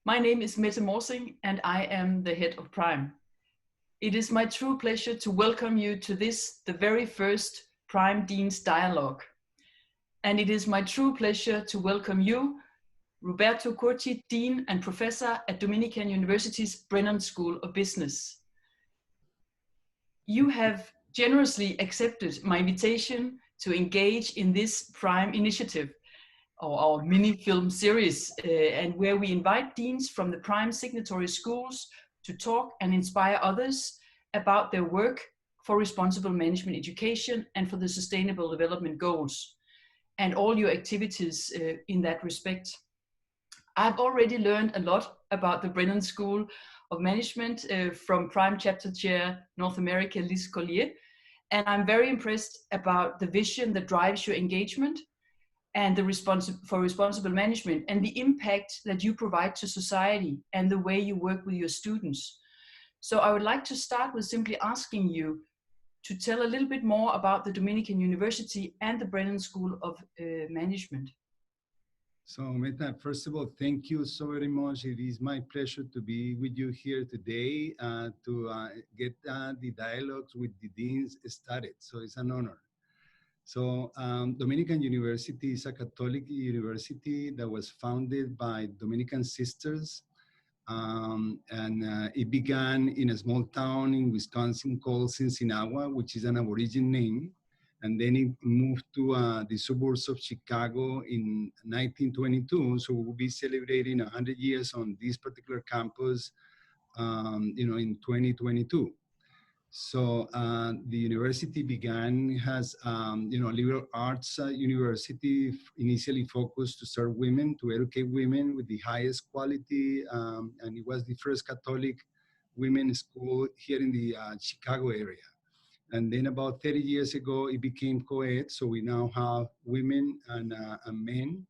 My name is Mette Morsing and I am the head of PRIME. It is my true pleasure to welcome you to this, the very first PRME Deans Dialogue. And it is my true pleasure to welcome you, Roberto Curci, Dean and Professor at Dominican University's Brennan School of Business. You have generously accepted my invitation to engage in this PRIME initiative, or our mini film series, and where we invite deans from the PRME Signatory schools to talk and inspire others about their work for responsible management education and for the Sustainable Development Goals, and all your activities in that respect. I've already learned a lot about the Brennan School of Management from PRIME Chapter Chair North America, Liz Collier, and I'm very impressed about the vision that drives your engagement and the responsible management and the impact that you provide to society and the way you work with your students. So I would like to start with simply asking you to tell a little bit more about the Dominican University and the Brennan School of Management. So Mette, first of all, thank you so very much. It is my pleasure to be with you here today to get the dialogues with the deans started. So it's an honor. So Dominican University is a Catholic university that was founded by Dominican sisters. It began in a small town in Wisconsin called Cincinnati, which is an Aborigine name. And then it moved to the suburbs of Chicago in 1922. So we'll be celebrating 100 years on this particular campus, in 2022. So the university began as, liberal arts university, initially focused to serve women, to educate women with the highest quality. And it was the first Catholic women's school here in the Chicago area. And then about 30 years ago, it became co-ed. So we now have women and men.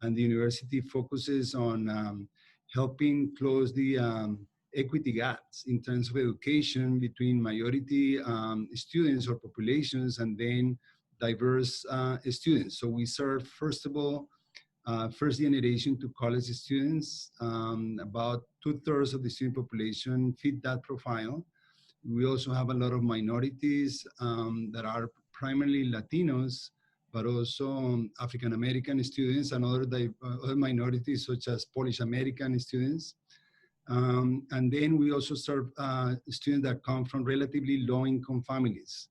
And the university focuses on helping close the equity gaps in terms of education between minority students or populations and then diverse students. So we serve, first of all, first generation to college students. About 2/3 of the student population fit that profile. We also have a lot of minorities that are primarily Latinos, but also African-American students and other minorities such as Polish-American students. And then we also serve students that come from relatively low-income families.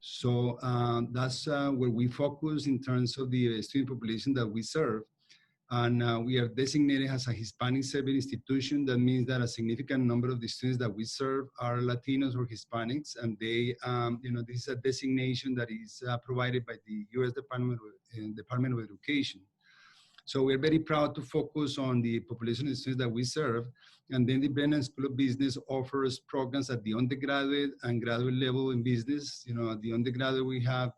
So that's where we focus in terms of the student population that we serve. And we are designated as a Hispanic serving institution. That means that a significant number of the students that we serve are Latinos or Hispanics. And they, this is a designation that is provided by the U.S. Department of Education. So we're very proud to focus on the population of students that we serve. And then the Brennan School of Business offers programs at the undergraduate and graduate level in business. At the undergraduate, we have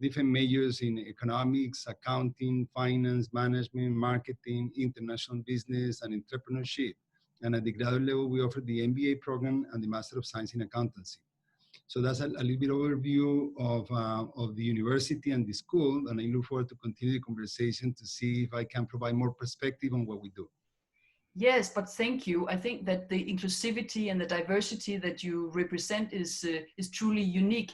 different majors in economics, accounting, finance, management, marketing, international business, and entrepreneurship. And at the graduate level, we offer the MBA program and the Master of Science in Accountancy. So that's a little bit overview of the university and the school, and I look forward to continue the conversation to see if I can provide more perspective on what we do. Yes, but thank you. I think that the inclusivity and the diversity that you represent is truly unique.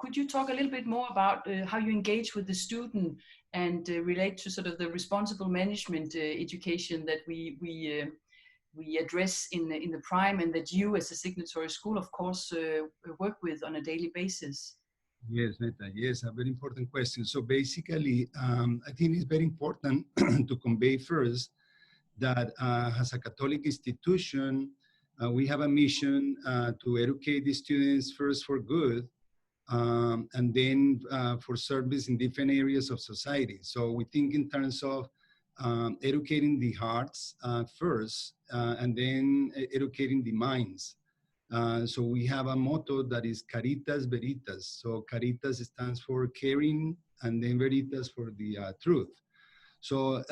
Could you talk a little bit more about how you engage with the student and relate to sort of the responsible management education that we address in the PRIME and that you as a signatory school, of course, work with on a daily basis? Yes, Mette, yes, a very important question. So basically, I think it's very important to convey first that as a Catholic institution, we have a mission to educate the students first for good, and then for service in different areas of society. So we think in terms of educating the hearts first, and then educating the minds. So we have a motto that is Caritas Veritas. So Caritas stands for caring, and then Veritas for the truth. So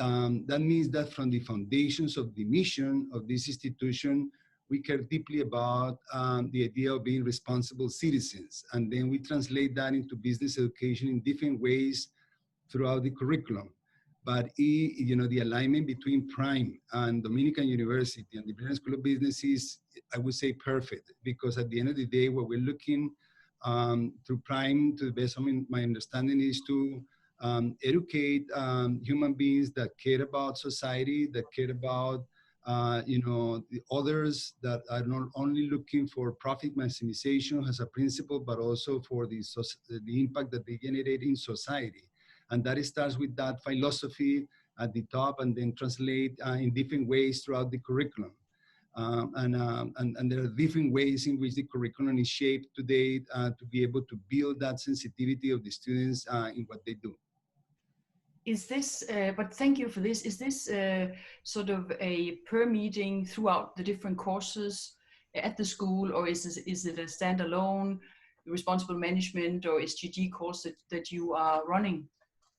that means that from the foundations of the mission of this institution, we care deeply about the idea of being responsible citizens. And then we translate that into business education in different ways throughout the curriculum. But the alignment between Prime and Dominican University and the Brennan School of Business is, I would say, perfect, because at the end of the day, what we're looking through Prime, to the best of my understanding, is to educate human beings that care about society, that care about the others, that are not only looking for profit maximization as a principle, but also for the impact that they generate in society. And that starts with that philosophy at the top, and then translate in different ways throughout the curriculum. And there are different ways in which the curriculum is shaped today to be able to build that sensitivity of the students in what they do. Is this, but thank you for this, is this sort of a per meeting throughout the different courses at the school, or is it a standalone responsible management or SGG course that you are running?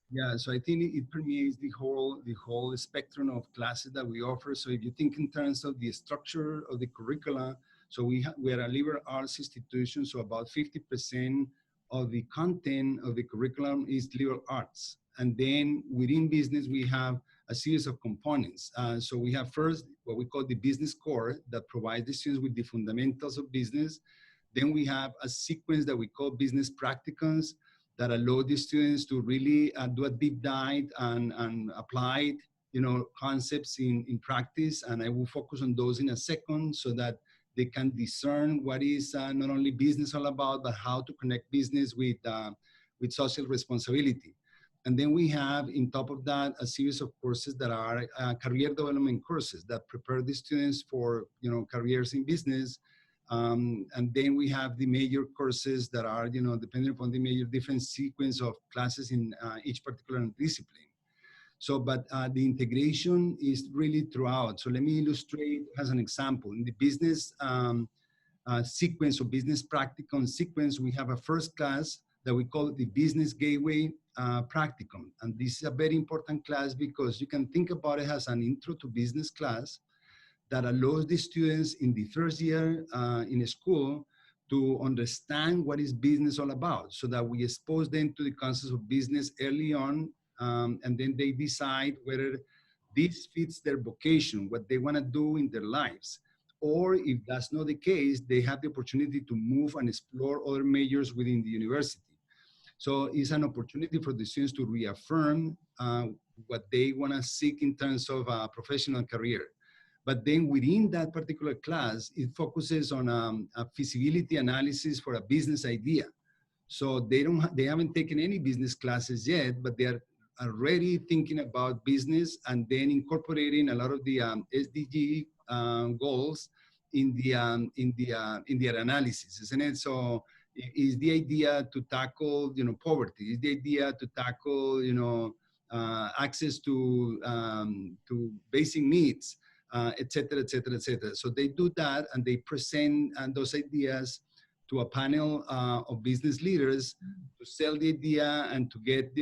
Yeah, so I think it permeates the whole spectrum of classes that we offer. So if you think in terms of the structure of the curricula, so we are a liberal arts institution, so about 50% of the content of the curriculum is liberal arts. And then within business, we have a series of components. So we have first what we call the business core that provides the students with the fundamentals of business. Then we have a sequence that we call business practicums that allow the students to really do a deep dive and apply concepts in practice. And I will focus on those in a second, so that they can discern what is not only business all about, but how to connect business with social responsibility. And then we have, in top of that, a series of courses that are career development courses that prepare the students for careers in business. And then we have the major courses that are, depending upon the major different sequence of classes in each particular discipline. So, but the integration is really throughout. So let me illustrate as an example. In the business sequence or business practicum sequence, we have a first class that we call the Business Gateway Practicum. And this is a very important class because you can think about it as an intro to business class that allows the students in the first year in a school to understand what is business all about, so that we expose them to the concepts of business early on, and then they decide whether this fits their vocation, what they want to do in their lives. Or if that's not the case, they have the opportunity to move and explore other majors within the university. So it's an opportunity for the students to reaffirm what they want to seek in terms of a professional career. But then within that particular class, it focuses on a feasibility analysis for a business idea. So they haven't taken any business classes yet, but they are already thinking about business and then incorporating a lot of the SDG goals in their analysis, isn't it? So is the idea to tackle poverty? Is the idea to tackle access to basic needs? Et cetera, et cetera, et cetera. So they do that, and they present those ideas to a panel of business leaders to sell the idea and to get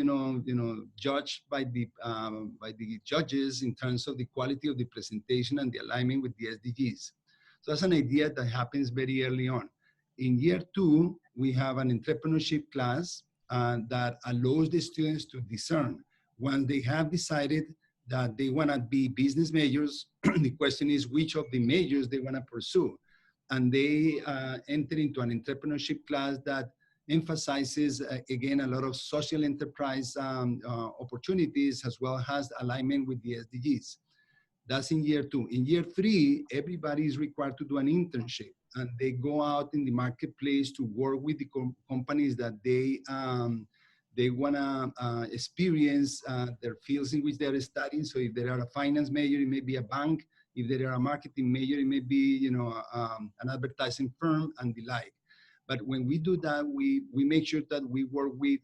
judged by the judges in terms of the quality of the presentation and the alignment with the SDGs. So that's an idea that happens very early on. In year 2, we have an entrepreneurship class that allows the students to discern. Once they have decided that they want to be business majors, the question is which of the majors they want to pursue. And they enter into an entrepreneurship class that emphasizes, again, a lot of social enterprise opportunities, as well as alignment with the SDGs. That's in year 2. In year 3, everybody is required to do an internship, and they go out in the marketplace to work with the companies that they want to experience their fields in which they are studying. So if they are a finance major, it may be a bank. If they are a marketing major, it may be an advertising firm and the like. But when we do that, we make sure that we work with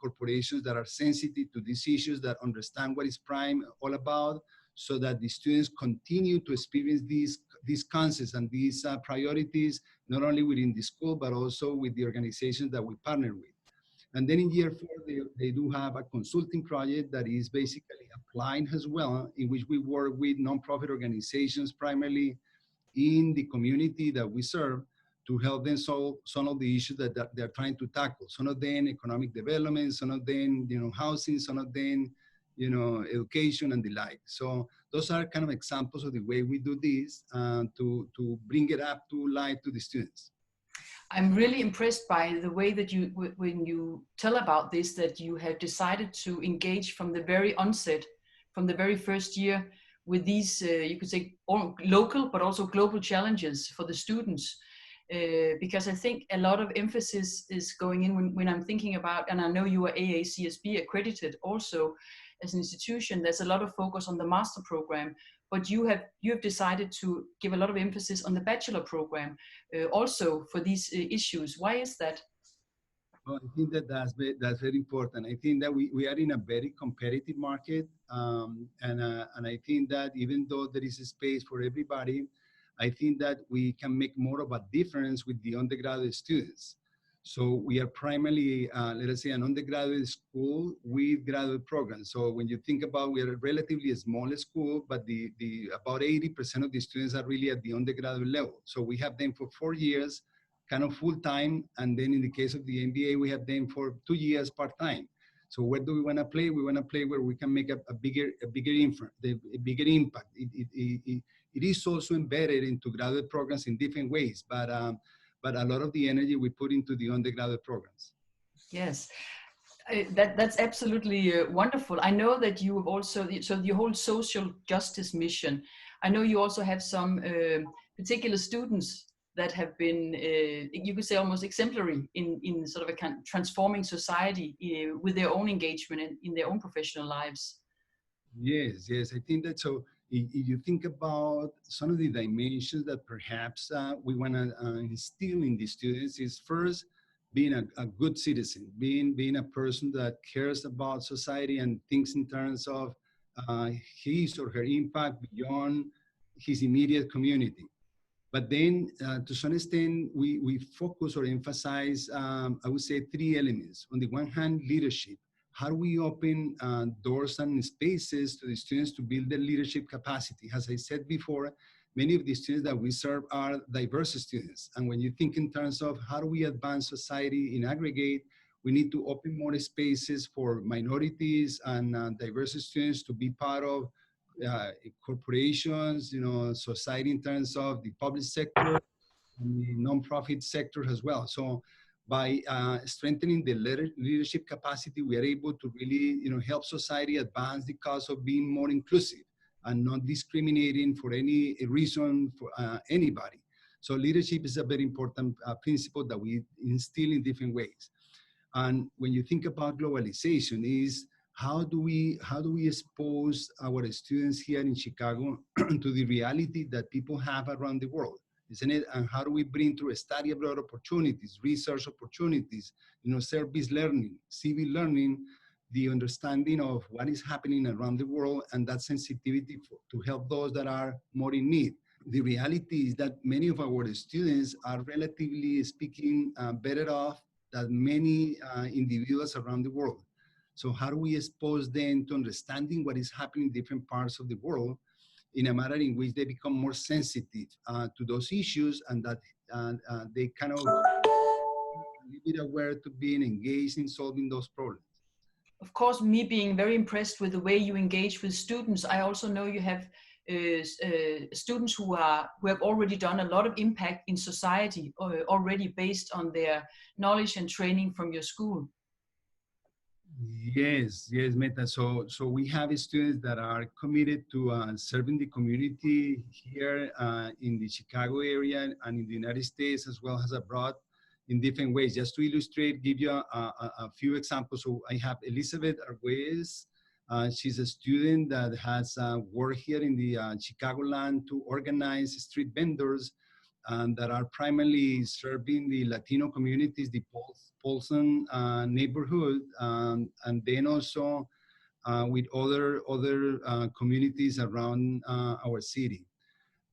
corporations that are sensitive to these issues, that understand what is Prime all about, so that the students continue to experience these concepts and these priorities, not only within the school, but also with the organizations that we partner with. And then in year 4, they do have a consulting project that is basically applied as well, in which we work with nonprofit organizations, primarily in the community that we serve, to help them solve some of the issues that they're trying to tackle. Some of them economic development, some of them housing, some of them education and the like. So those are kind of examples of the way we do this to bring it up to life to the students. I'm really impressed by the way that when you tell about this, that you have decided to engage from the very onset, from the very first year, with these, you could say, local but also global challenges for the students. Because I think a lot of emphasis is going in when I'm thinking about, and I know you are AACSB accredited also as an institution, there's a lot of focus on the master program, but you have decided to give a lot of emphasis on the bachelor program also for these issues. Why is that? Well, I think that's very important. I think that we are in a very competitive market, and I think that even though there is a space for everybody, I think that we can make more of a difference with the undergraduate students. So we are primarily, let us say, an undergraduate school with graduate programs. So when you think about, we are a relatively small school, but about 80% of the students are really at the undergraduate level. So we have them for 4 years, kind of full time, and then in the case of the MBA, we have them for 2 years part time. So where do we want to play? We want to play where we can make a bigger impact. It is also embedded into graduate programs in different ways, but a lot of the energy we put into the undergraduate programs. Yes, that's absolutely wonderful. I know that you have also, so the whole social justice mission, I know you also have some particular students that have been, you could say, almost exemplary in sort of a kind of transforming society with their own engagement in their own professional lives. Yes, I think that so. If you think about some of the dimensions that perhaps we want to instill in the students, is first being a good citizen, being a person that cares about society and thinks in terms of his or her impact beyond his immediate community. But then to some extent, we focus or emphasize, I would say, 3 elements. On the one hand, leadership. How do we open doors and spaces to the students to build their leadership capacity? As I said before, many of the students that we serve are diverse students. And when you think in terms of how do we advance society in aggregate, we need to open more spaces for minorities and diverse students to be part of corporations, society in terms of the public sector and the nonprofit sector as well. So by strengthening the leadership capacity, we are able to really, help society advance the cause of being more inclusive and not discriminating for any reason for anybody. So leadership is a very important principle that we instill in different ways. And when you think about globalization, is how do we expose our students here in Chicago to the reality that people have around the world? Isn't it? And how do we bring through study abroad opportunities, research opportunities, service learning, civil learning, the understanding of what is happening around the world and that sensitivity to help those that are more in need. The reality is that many of our students are relatively speaking better off than many individuals around the world. So how do we expose them to understanding what is happening in different parts of the world in a manner in which they become more sensitive to those issues and that they kind of be aware to being engaged in solving those problems? Of course, me being very impressed with the way you engage with students, I also know you have students who have already done a lot of impact in society already based on their knowledge and training from your school. Yes, Mette. So we have students that are committed to serving the community here in the Chicago area and in the United States as well as abroad in different ways. Just to illustrate, give you a few examples. So I have Elizabeth Arguez. She's a student that has worked here in the Chicagoland to organize street vendors that are primarily serving the Latino communities, the Polson neighborhood, and then also with other communities around our city.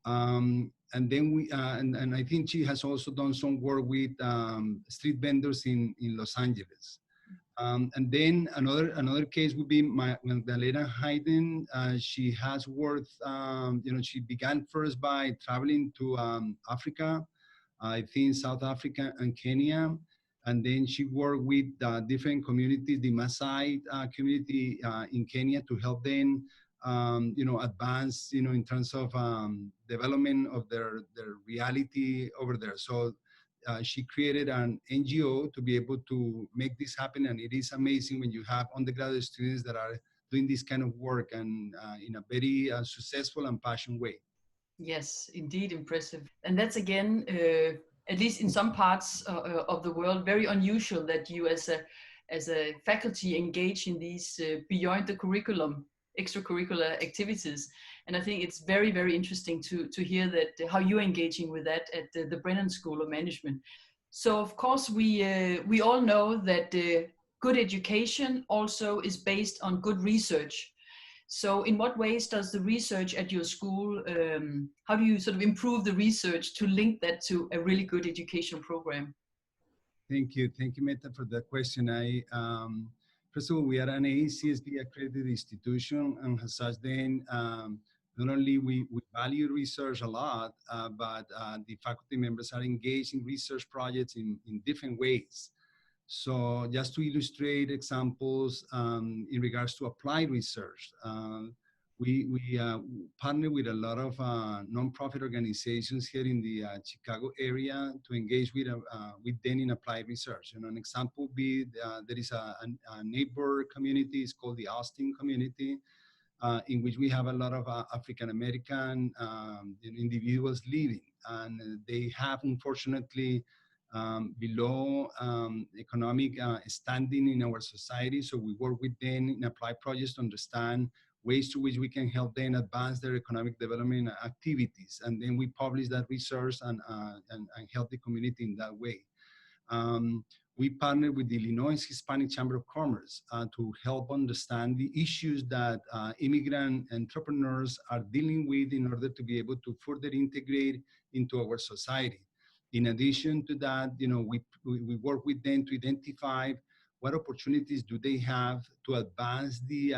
And then and I think she has also done some work with street vendors in Los Angeles. And then another case would be Magdalena Hayden. She has worked, she began first by traveling to Africa, I think South Africa and Kenya. And then she worked with different communities, the Maasai community in Kenya, to help them, advance, in terms of development of their reality over there. So she created an NGO to be able to make this happen. And it is amazing when you have undergraduate students that are doing this kind of work, and in a very successful and passionate way. Yes, indeed impressive. And that's again, at least in some parts of the world, very unusual that you as a faculty engage in these beyond the curriculum extracurricular activities. And I think it's very, very interesting to hear that how you're engaging with that at the Brennan School of Management. So of course we all know that good education also is based on good research. So in what ways does the research at your school, how do you sort of improve the research to link that to a really good education program? Thank you, Mette, for that question. First of all, we are an AACSB accredited institution, and as such, then not only we value research a lot, but the faculty members are engaged in research projects in different ways. So just to illustrate examples in regards to applied research, we partner with a lot of nonprofit organizations here in the Chicago area to engage with them in applied research. And an example would be there is a neighbor community, it's called the Austin community, in which we have a lot of African American individuals living, and they have unfortunately below economic standing in our society. So we work with them in applied projects to understand ways to which we can help them advance their economic development activities. And then we publish that research and help the community in that way. We partner with the Illinois Hispanic Chamber of Commerce to help understand the issues that immigrant entrepreneurs are dealing with in order to be able to further integrate into our society. In addition to that, we work with them to identify what opportunities do they have to advance the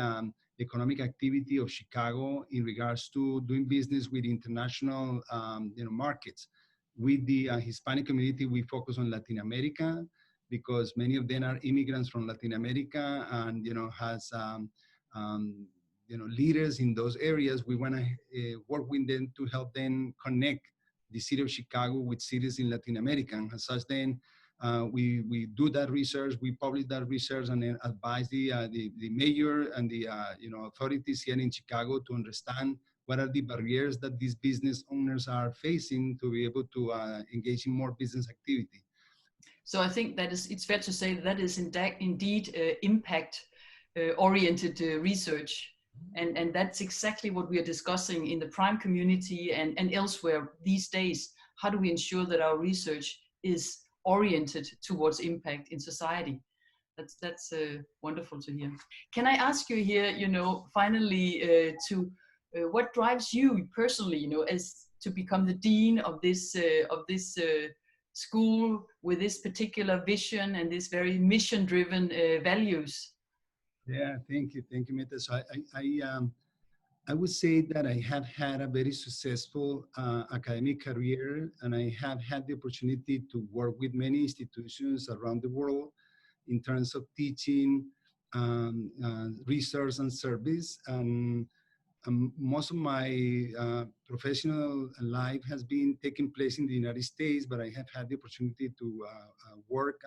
economic activity of Chicago in regards to doing business with international markets. With the Hispanic community, we focus on Latin America because many of them are immigrants from Latin America, and has leaders in those areas. We want to work with them to help them connect the city of Chicago with cities in Latin America. And as such, then we do that research, we publish that research, and then advise the mayor and the authorities here in Chicago to understand what are the barriers that these business owners are facing to be able to engage in more business activity. So I think that it's fair to say that is indeed impact oriented research. And that's exactly what we are discussing in the prime community and elsewhere these days. How do we ensure that our research is oriented towards impact in society? That's wonderful to hear. Can I ask you here, finally, what drives you personally, as to become the dean of this school with this particular vision and this very mission-driven values? Yeah, thank you, Mette. So I would say that I have had a very successful academic career, and I have had the opportunity to work with many institutions around the world in terms of teaching, research, and service. Most of my professional life has been taking place in the United States, but I have had the opportunity to work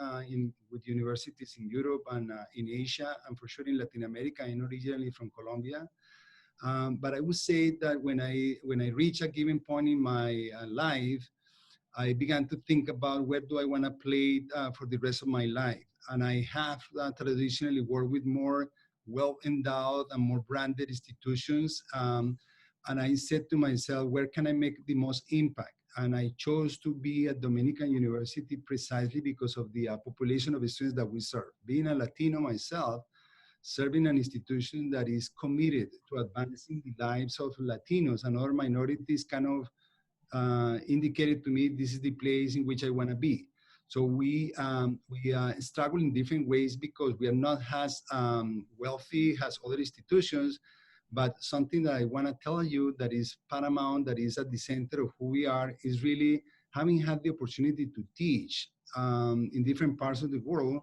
with universities in Europe and in Asia, and for sure in Latin America. I'm originally from Colombia. But I would say that when I reach a given point in my life, I began to think about where do I want to play for the rest of my life. And I have traditionally worked with more well-endowed and more branded institutions. And I said to myself, where can I make the most impact? And I chose to be at Dominican University precisely because of the population of students that we serve. Being a Latino myself, serving an institution that is committed to advancing the lives of Latinos and other minorities kind of indicated to me this is the place in which I want to be. So we struggle in different ways because we are not as wealthy as other institutions, but something that I want to tell you that is paramount, that is at the center of who we are, is really having had the opportunity to teach in different parts of the world,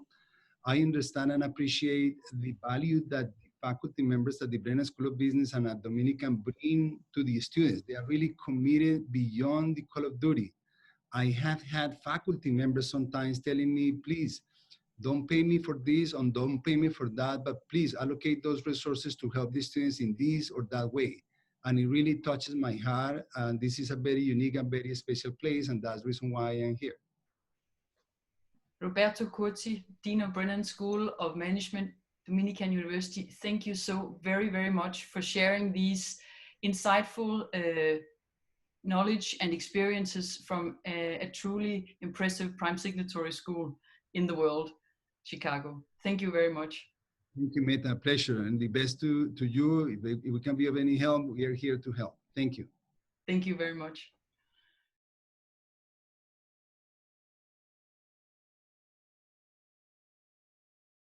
I understand and appreciate the value that the faculty members at the Brennan School of Business and at Dominican bring to the students. They are really committed beyond the call of duty. I have had faculty members sometimes telling me, please, don't pay me for this and don't pay me for that, but please allocate those resources to help the students in this or that way. And it really touches my heart. And this is a very unique and very special place, and that's the reason why I am here. Roberto Curci, Dean of Brennan School of Management, Dominican University, thank you so very, very much for sharing these insightful knowledge and experiences from a truly impressive prime signatory school in the world, Chicago. Thank you very much. Thank you, Mette. A pleasure. And the best to you. If we can be of any help, we are here to help. Thank you. Thank you very much.